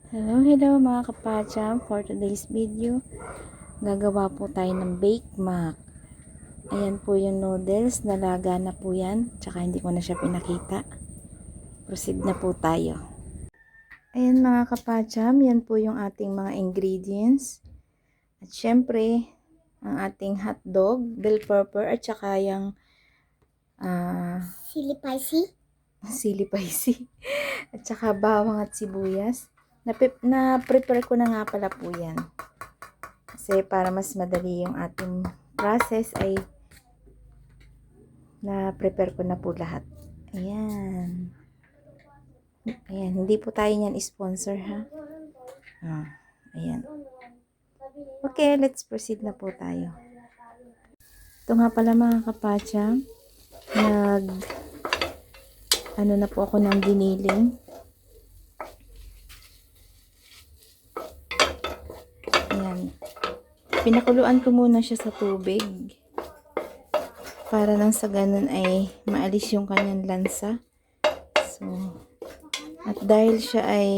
Hello mga kapacham. For today's video, gagawa po tayo ng Bake Mac. Ayan po yung noodles, nalaga na po yan, tsaka hindi ko na siya pinakita. Proceed na po tayo. Ayan mga kapacham, yan po yung ating mga ingredients. At syempre, ang ating hotdog, bell pepper, at tsaka yung Sili spicy. sili spicy. At tsaka bawang at sibuyas. Na-prepare ko na nga pala po yan. Kasi para mas madali yung ating process ay na-prepare ko na po lahat. Ayan. Ayan. Hindi po tayo niyan sponsor ha. Ayan. Okay, let's proceed na po tayo. Ito nga pala mga kapacha. Ano na po ako ng giniling. Ayan. Pinakuluan ko muna siya sa tubig. Para nang sa ganun ay maalis yung kanyang lansa. So, at dahil siya ay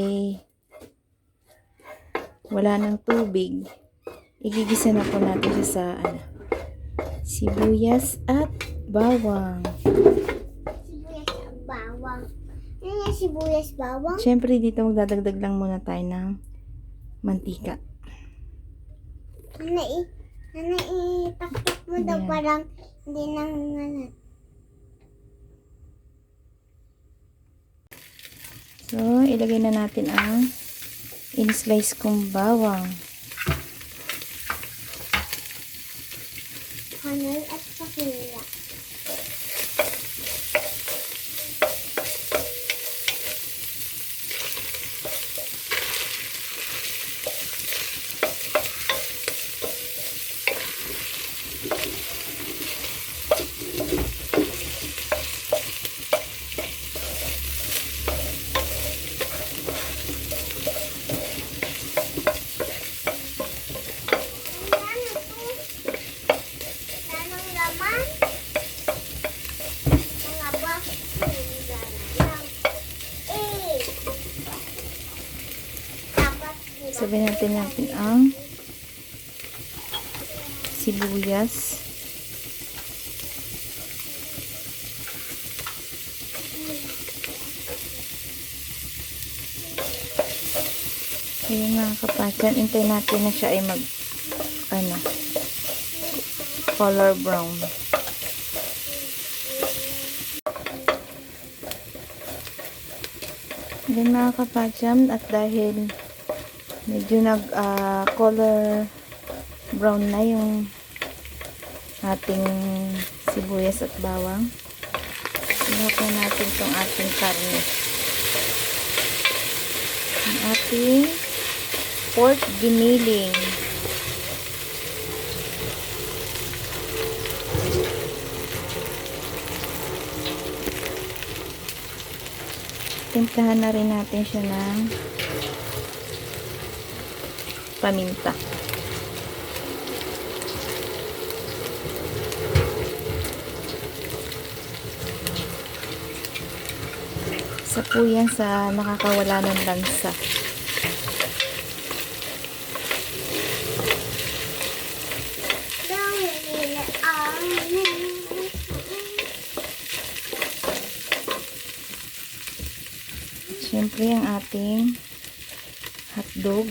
wala ng tubig, igigisa na po natin siya sa sibuyas at bawang. Sibuyas at bawang. Ano yung sibuyas bawang? Siyempre dito magdadagdag lang muna tayo ng mantika. Itaktak mo daw parang hindi nang So, ilagay na natin ang in-slice kong bawang. Hanol at pakila. Sabihin natin ang sibuyas. Ayun mga kapatid, intay natin na siya ay mag color brown. Then mga kapatid, at dahil medyo color brown na yung ating sibuyas at bawang, ilagay natin itong ating karne, ang ating pork giniling. Timplahan na rin natin siya ng paminta. Isa po yan sa nakakawala ng lansa. Siyempre ang ating hotdog.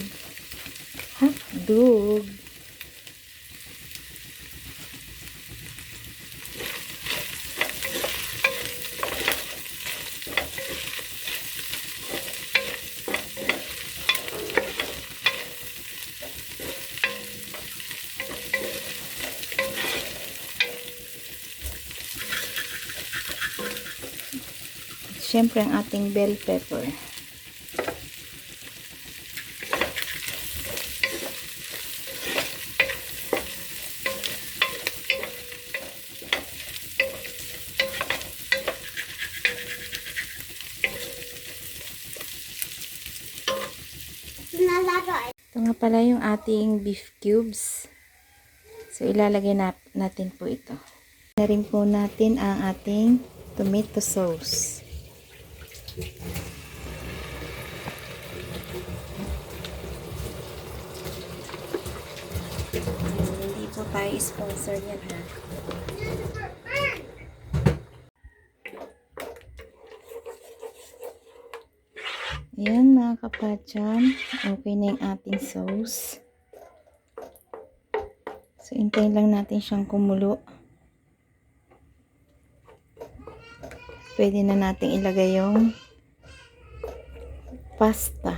Siyempre ang ating bell pepper. Ito nga pala yung ating beef cubes. So ilalagay natin po ito. Na rin po natin ang ating tomato sauce. tayo sponsor yan ha. Ayan mga kapatyan, okay na yung ating sauce. So, hintayin lang natin siyang kumulo. Pwede na natin ilagay yung pasta.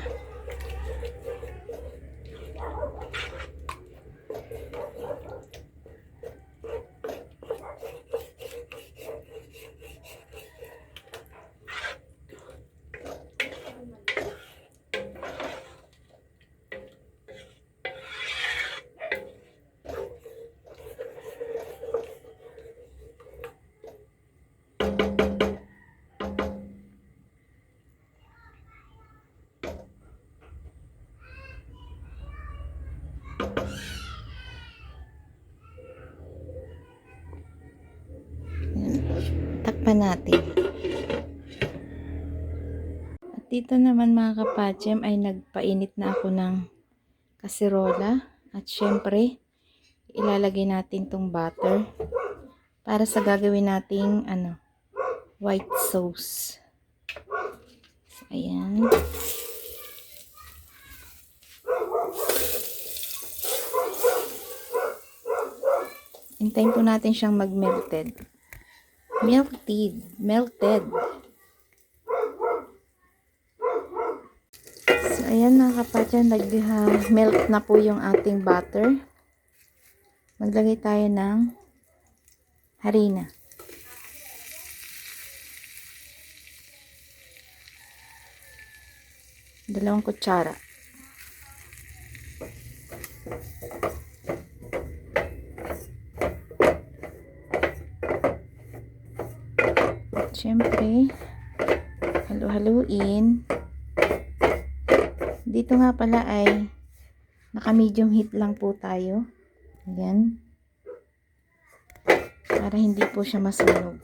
Takpan natin. At dito naman mga kapatsyem ay nagpainit na ako ng kasirola. At syempre, ilalagay natin tong butter para sa gagawin nating white sauce. So, ayan. Hintayin po natin siyang mag-melted. Melted. So, ayan mga kapatid, nag-melt na po yung ating butter. Maglagay tayo ng harina. Dalawang kutsara. At syempre, halu-haluin. Dito nga pala ay naka-medium heat lang po tayo. Ayan. Para hindi po siya masunog.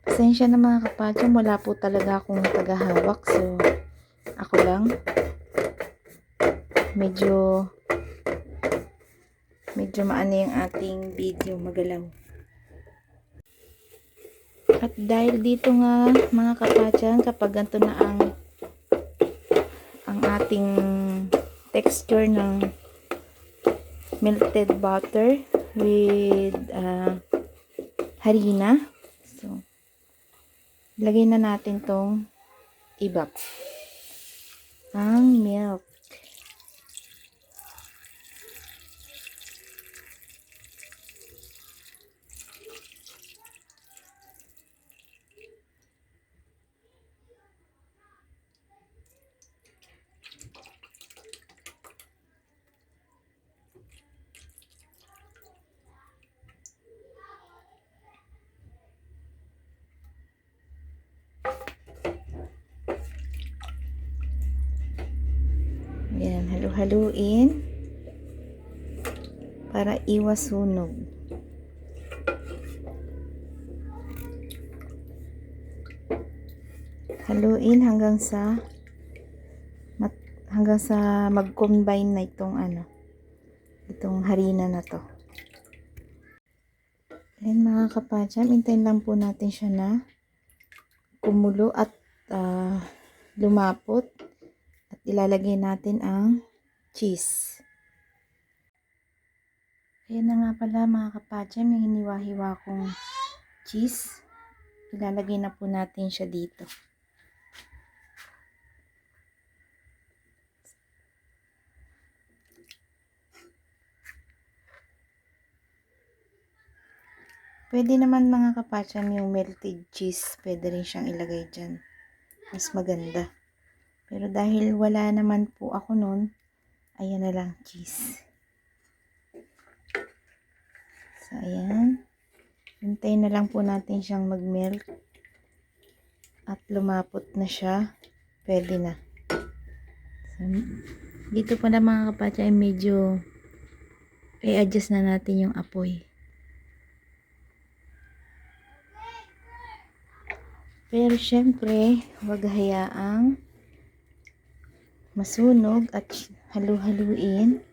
Pasensya na mga kapatid, wala po talaga akong tagahawak. So, ako lang. Medyo maano yung ating video, magalaw. At dahil dito nga mga kapatid, kapag ganito na ang ating texture ng melted butter with harina. So, lagay na natin tong ibap. Ang milk. Ayan, halu-haluin para iwas sunog. Haluin hanggang sa mag-combine na itong harina na to. Ayan mga kapatid, hintayin lang po natin siya na kumulo at lumapot. At ilalagay natin ang cheese. Ayan na nga pala mga kapatid, yung hiniwa-hiwa kong cheese. Ilalagay na po natin siya dito. Pwede naman mga kapatid yung melted cheese, pwede rin siyang ilagay dyan. Mas maganda. Pero dahil wala naman po ako nun, ayan na lang cheese. So, ayan. Hintayin na lang po natin siyang mag-melt. At lumapot na siya. Pwede na. So, dito pa na mga kapatid ay medyo i-adjust na natin yung apoy. Pero syempre, huwag hayaang masunog at halu-haluin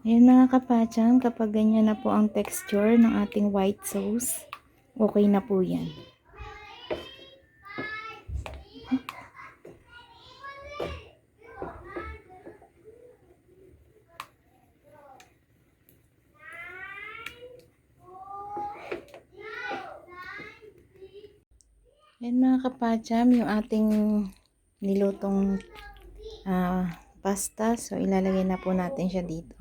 Ayan mga kapacham, kapag ganyan na po ang texture ng ating white sauce, okay na po yan. Ayan mga kapacham, yung ating nilutong pasta. So, ilalagay na po natin siya dito.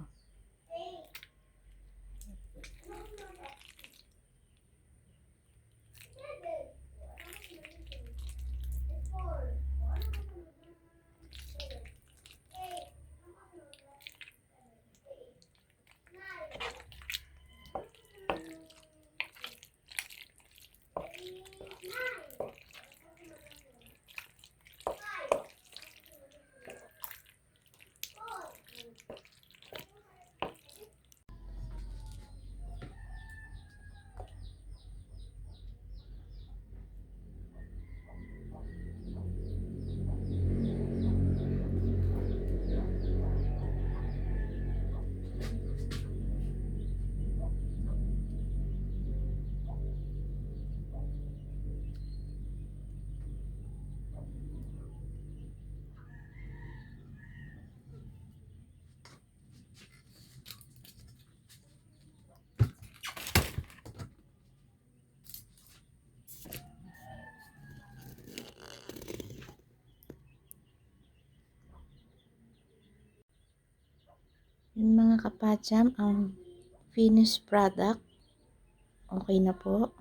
Yung mga kapacham, ang finished product, okay na po.